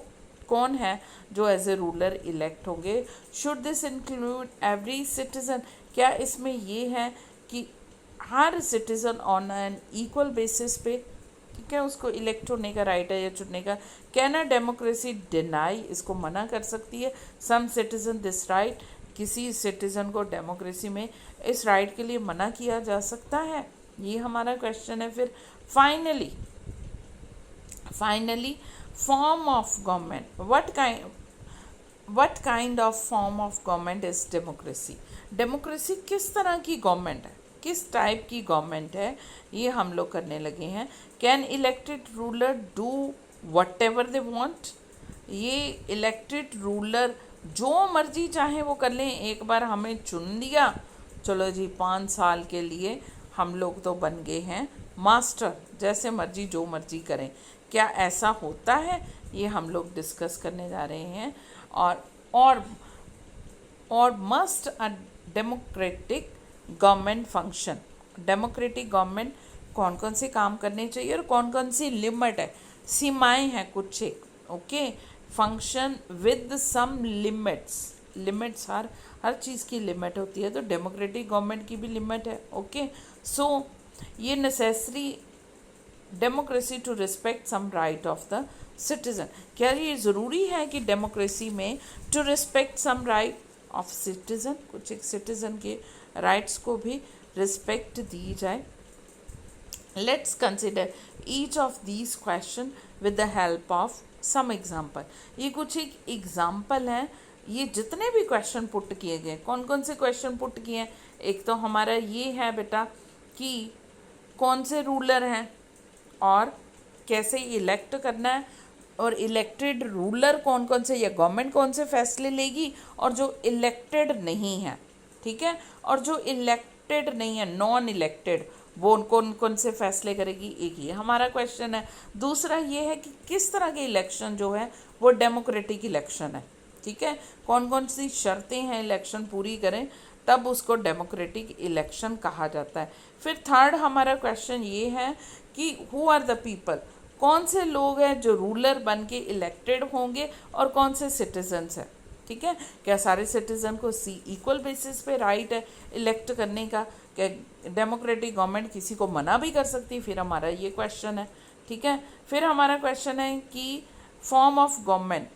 कौन है जो एज ए रूलर इलेक्ट होंगे। Should this include every citizen, क्या इसमें ये है कि हर citizen on an equal basis पे, ठीक है, उसको इलेक्ट होने का राइट है या चुनने का। कैन अ डेमोक्रेसी डिनाई, इसको मना कर सकती है सम सिटीज़न दिस राइट, किसी सिटीज़न को डेमोक्रेसी में इस राइट के लिए मना किया जा सकता है, ये हमारा क्वेश्चन है। फिर finally form of government, what kind of form of government is democracy. Democracy किस तरह की गवर्नमेंट है, किस टाइप की गवर्नमेंट है, ये हम लोग करने लगे हैं। Can elected ruler do what ever they want, ये इलेक्टेड रूलर जो मर्जी चाहे वो कर लें, एक बार हमें चुन लिया, चलो जी 5 साल के लिए हम लोग तो बन गए हैं मास्टर, जैसे मर्जी जो मर्जी करें। क्या ऐसा होता है ये हम लोग डिस्कस करने जा रहे हैं। और must a democratic government function. Democratic government कौन कौन से काम करने चाहिए और कौन कौन सी लिमिट है, सीमाएं हैं कुछ एक, okay. Function with some limits हर चीज़ की लिमिट होती है, तो डेमोक्रेटिक गवर्नमेंट की भी लिमिट है, ओके। सो ये necessary democracy to respect some right of the citizen. क्या ये ज़रूरी है कि डेमोक्रेसी में to respect some right of citizen, कुछ एक सिटीजन के राइट्स को भी रिस्पेक्ट दी जाए। Let's consider each of these question with the help of some example. ये कुछ एक एग्जाम्पल हैं, ये जितने भी क्वेश्चन पुट किए गए, कौन कौन से क्वेश्चन पुट किए हैं। एक तो हमारा ये है बेटा कि कौन से रूलर हैं और कैसे इलेक्ट करना है, और इलेक्टेड रूलर कौन कौन से, या गवर्नमेंट कौन से फैसले लेगी, और जो इलेक्टेड नहीं है, ठीक है, और जो इलेक्टेड नहीं है, नॉन इलेक्टेड, वो कौन कौन से फैसले करेगी। एक ये हमारा क्वेश्चन है। दूसरा ये है कि किस तरह के इलेक्शन जो है वो डेमोक्रेटिक इलेक्शन है, ठीक है, कौन कौन सी शर्तें हैं इलेक्शन पूरी करें तब उसको डेमोक्रेटिक इलेक्शन कहा जाता है। फिर थर्ड हमारा क्वेश्चन ये है कि हु आर द पीपल, कौन से लोग हैं जो रूलर बन के इलेक्टेड होंगे और कौन से सिटीजन्स हैं, ठीक है। क्या सारे सिटीजन को इक्वल बेसिस पे राइट है इलेक्ट करने का, क्या डेमोक्रेटिक गवर्नमेंट किसी को मना भी कर सकती है, फिर हमारा ये क्वेश्चन है, ठीक है। फिर हमारा क्वेश्चन है कि form of government,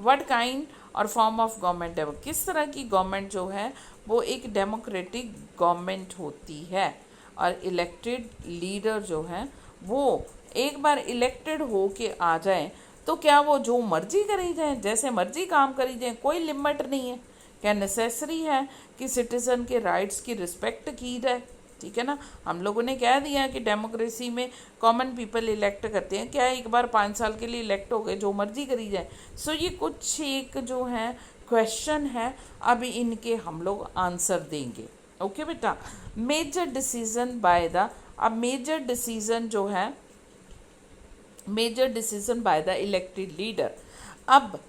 what kind और फॉर्म ऑफ गवर्नमेंट, किस तरह की गवर्नमेंट जो है वो एक डेमोक्रेटिक गवर्नमेंट होती है, और इलेक्टेड लीडर जो है वो एक बार इलेक्टेड हो के आ जाए तो क्या वो जो मर्जी करी जाए, जैसे मर्जी काम करी जाए, कोई लिमिट नहीं है। क्या नेसेसरी है कि सिटीज़न के राइट्स की रिस्पेक्ट की जाए, ठीक है ना। हम लोगों ने कह दिया कि डेमोक्रेसी में कॉमन पीपल इलेक्ट करते हैं, क्या एक बार 5 साल के लिए इलेक्ट हो गए, जो मर्जी करी जाए। सो ये कुछ एक जो है क्वेश्चन है, अब इनके हम लोग आंसर देंगे, ओके बेटा। मेजर डिसीजन बाय द, अब मेजर डिसीजन जो है, major decision by the elected leader. अब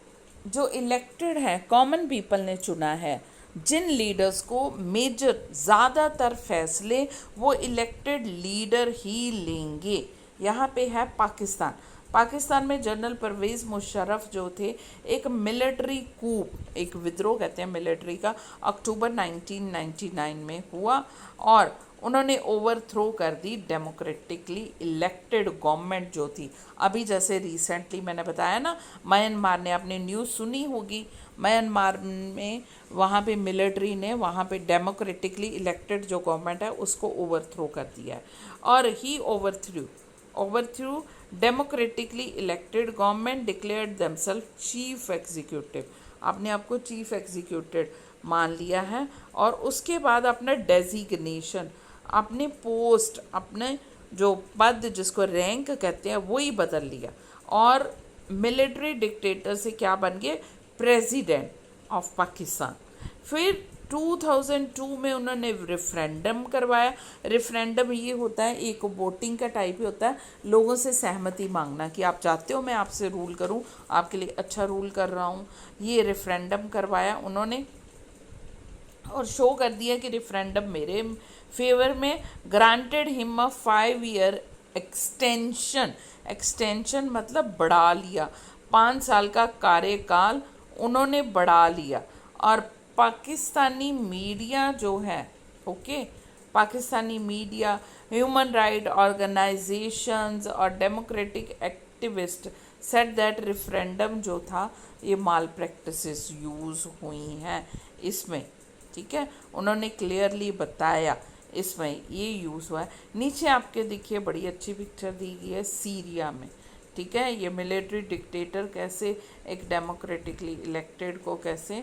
जो इलेक्टेड है, कॉमन पीपल ने चुना है, जिन लीडर्स को मेजर ज़्यादातर फैसले वो इलेक्टेड लीडर ही लेंगे। यहाँ पे है पाकिस्तान। पाकिस्तान में जनरल परवेज़ मुशर्रफ जो थे, एक मिलिट्री कूप, एक विद्रोह कहते हैं मिलिट्री का, अक्टूबर 1999 में हुआ और उन्होंने ओवरथ्रो कर दी डेमोक्रेटिकली इलेक्टेड गवर्नमेंट जो थी। अभी जैसे रिसेंटली मैंने बताया ना, म्यांमार ने, आपने न्यूज़ सुनी होगी, म्यांमार में वहाँ पे मिलिट्री ने वहाँ पे डेमोक्रेटिकली इलेक्टेड जो गवर्नमेंट है उसको ओवरथ्रो कर दिया है, और he overthrew democratically elected government declared themselves chief executive, अपने आप को चीफ एग्जीक्यूटिव मान लिया है, और उसके बाद अपना डेजिग्नेशन, अपने पोस्ट, अपने जो पद जिसको रैंक कहते हैं वही बदल लिया, और मिलिट्री डिक्टेटर से क्या बन गए, प्रेसिडेंट ऑफ पाकिस्तान। फिर 2002 में उन्होंने रेफरेंडम करवाया। रेफरेंडम ये होता है, एक वोटिंग का टाइप ही होता है, लोगों से सहमति मांगना कि आप चाहते हो मैं आपसे रूल करूं, आपके लिए अच्छा रूल कर रहा हूं। ये रेफरेंडम करवाया उन्होंने और शो कर दिया कि रेफरेंडम मेरे फेवर में। Granted him a 5 year extension, extension मतलब बढ़ा लिया, 5 साल का कार्यकाल उन्होंने बढ़ा लिया। और पाकिस्तानी मीडिया जो है, okay, Pakistani media, human right organisations और democratic activist said that referendum जो था ये माल प्रैक्टिसेस यूज़ हुई हैं इसमें, ठीक है, उन्होंने क्लियरली बताया इसमें ये यूज़ हुआ है। नीचे आपके देखिए बड़ी अच्छी पिक्चर दी गई है सीरिया में, ठीक है, ये मिलिट्री डिक्टेटर कैसे एक डेमोक्रेटिकली इलेक्टेड को कैसे,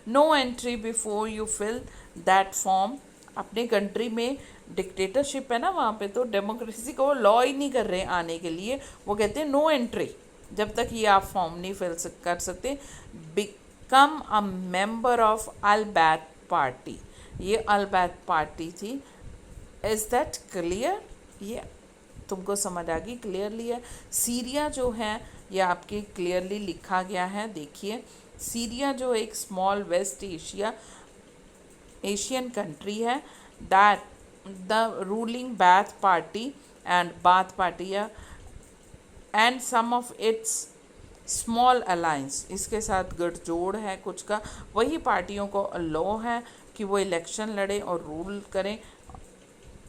no entry before you fill that form, अपने कंट्री में डिक्टेटरशिप है ना वहाँ पे, तो डेमोक्रेसी को लॉ ही नहीं कर रहे आने के लिए, वो कहते हैं नो एंट्री, जब तक ये आप फॉर्म नहीं फिल कर सकते। Become a member of Al Baath party, ये अल बैथ पार्टी थी। इज दैट क्लियर, ये तुमको समझ आ गई क्लियरली है। सीरिया जो है ये आपके क्लियरली लिखा गया है। देखिए, सीरिया जो एक स्मॉल वेस्ट एशियन कंट्री है, that the ruling Baath party and some of its small alliance, इसके साथ गठजोड़ है कुछ का, वही पार्टियों को अलो है कि वो इलेक्शन लड़े और रूल करें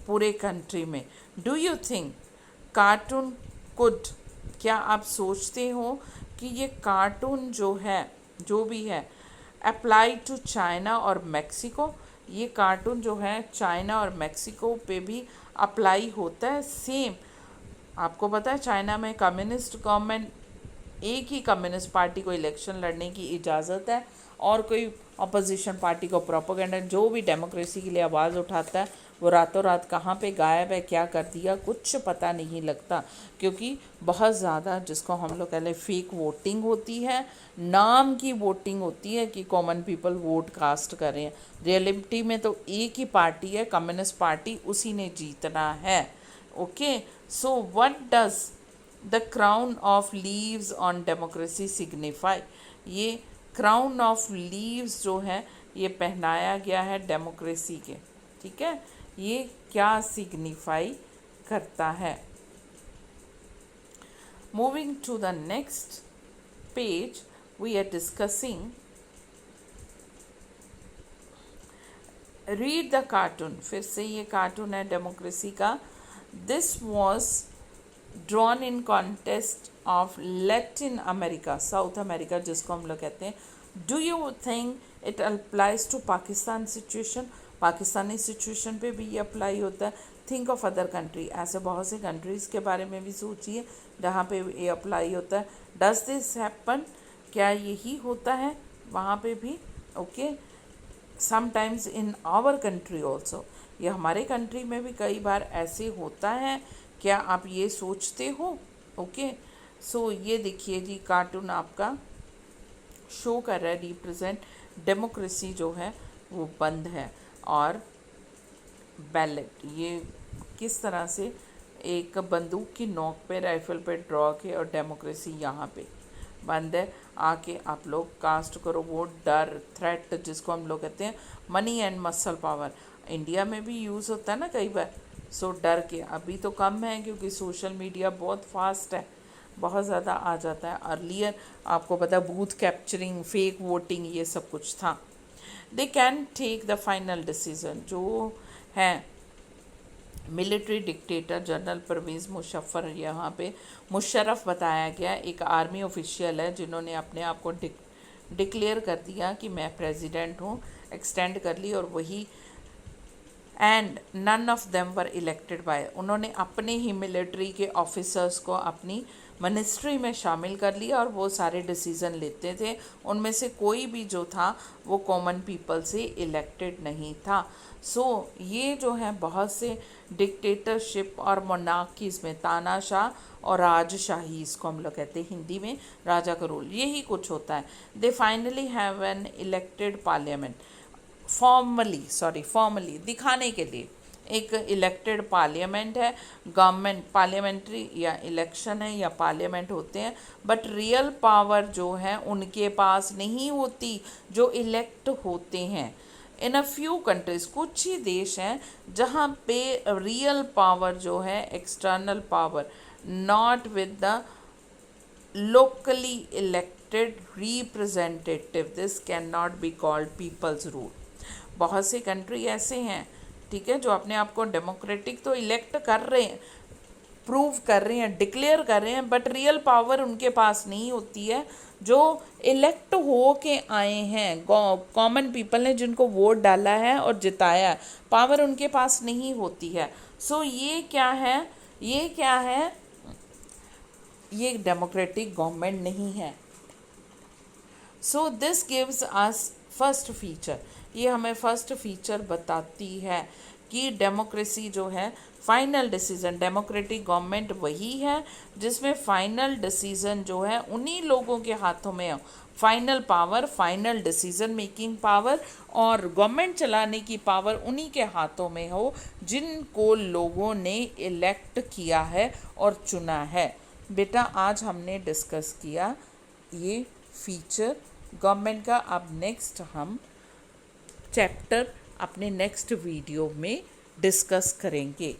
पूरे कंट्री में। Do you think cartoon could, क्या आप सोचते हो कि ये कार्टून जो भी है अप्लाई टू चाइना और मैक्सिको, ये कार्टून जो है चाइना और मैक्सिको पे भी अप्लाई होता है सेम। आपको पता है चाइना में कम्युनिस्ट गवर्नमेंट, एक ही कम्युनिस्ट पार्टी को इलेक्शन लड़ने की इजाज़त है और कोई अपोजिशन पार्टी को प्रोपेगेंडा, जो भी डेमोक्रेसी के लिए आवाज़ उठाता है वो रातों रात कहाँ पे गायब है, क्या कर दिया, कुछ पता नहीं लगता, क्योंकि बहुत ज़्यादा जिसको हम लोग कहते हैं फेक वोटिंग होती है, नाम की वोटिंग होती है कि कॉमन पीपल वोट कास्ट कर रहे हैं। रियलिटी में तो एक ही पार्टी है, कम्युनिस्ट पार्टी, उसी ने जीतना है। Okay, so what does the crown of leaves on democracy signify, ये क्राउन ऑफ लीव्स जो है ये पहनाया गया है डेमोक्रेसी के, ठीक है, ये क्या सिग्निफाई करता है। Moving to the next page, we are discussing, read the cartoon, फिर से ये कार्टून है डेमोक्रेसी का। This was drawn in contest of Latin America, South America जिसको हम लोग कहते हैं। Do you think it applies to Pakistan situation, Pakistani situation पे भी ये अप्लाई होता है। थिंक ऑफ अदर कंट्री, ऐसे बहुत से कंट्रीज़ के बारे में भी सोचिए जहाँ पे ये अप्लाई होता है। डज दिस हैपन, क्या यही होता है वहाँ पे भी? Okay, sometimes in our country also, ये हमारे कंट्री में भी कई बार ऐसे होता है, क्या आप ये सोचते हो? ओके, सो ये देखिए जी, कार्टून आपका शो कर रहा है रिप्रेजेंट डेमोक्रेसी जो है वो बंद है, और बैलेट ये किस तरह से एक बंदूक की नोक पे राइफल पे ड्रॉ के, और डेमोक्रेसी यहाँ पे बंद है, आके आप लोग कास्ट करो वोट। डर, थ्रेट जिसको हम लोग कहते हैं, money and muscle power, India में भी यूज़ होता है ना कई बार। सो डर के, अभी तो कम है क्योंकि सोशल मीडिया बहुत फास्ट है, बहुत ज़्यादा आ जाता है। अर्लियर आपको पता है बूथ कैप्चरिंग, फेक वोटिंग, ये सब कुछ था। They can take the final decision, जो है military dictator general Pervez Musharraf, यहाँ पे मुशर्रफ बताया गया, एक आर्मी ऑफिशियल है जिन्होंने अपने आप को डिक्लेयर कर दिया कि मैं प्रेसिडेंट हूँ, एक्सटेंड कर ली, और वही and none of them were elected by, उन्होंने अपने ही मिलिट्री के ऑफिसर्स को अपनी मिनिस्ट्री में शामिल कर लिया और वो सारे डिसीज़न लेते थे। उनमें से कोई भी जो था वो कॉमन पीपल से इलेक्टेड नहीं था। सो ये जो है बहुत से डिक्टेटरशिप और मोनार्कीज़ में, तानाशाह और राजशाही इसको हम लोग कहते हैं हिंदी में, राजा का रूल, यही कुछ होता है। They finally have an elected parliament, formally दिखाने के लिए एक इलेक्टेड पार्लियामेंट है, गवर्नमेंट पार्लियामेंट्री या इलेक्शन है या पार्लियामेंट होते हैं, बट रियल पावर जो है उनके पास नहीं होती जो इलेक्ट होते हैं। इन अ फ्यू कंट्रीज, कुछ ही देश हैं जहाँ पे रियल पावर जो है, external power, not with the locally elected representative, this cannot be called people's rule। बहुत से कंट्री ऐसे हैं, ठीक है, जो अपने आप को डेमोक्रेटिक तो इलेक्ट कर रहे हैं, प्रूव कर रहे हैं, डिक्लेयर कर रहे हैं, बट रियल पावर उनके पास नहीं होती है। जो इलेक्ट हो के आए हैं, कॉमन पीपल ने जिनको वोट डाला है और जिताया है, पावर उनके पास नहीं होती है। सो ये क्या है, ये डेमोक्रेटिक गवर्नमेंट नहीं है। So this gives us first feature, ये हमें फर्स्ट फीचर बताती है कि डेमोक्रेसी जो है, फाइनल डिसीज़न, डेमोक्रेटिक गवर्नमेंट वही है जिसमें फाइनल डिसीज़न जो है उन्हीं लोगों के हाथों में हो, final power, final decision making power और गवर्नमेंट चलाने की पावर उन्हीं के हाथों में हो जिनको लोगों ने इलेक्ट किया है और चुना है। बेटा आज हमने डिस्कस किया ये फीचर गवर्नमेंट का। अब नेक्स्ट हम चैप्टर अपने नेक्स्ट वीडियो में डिस्कस करेंगे।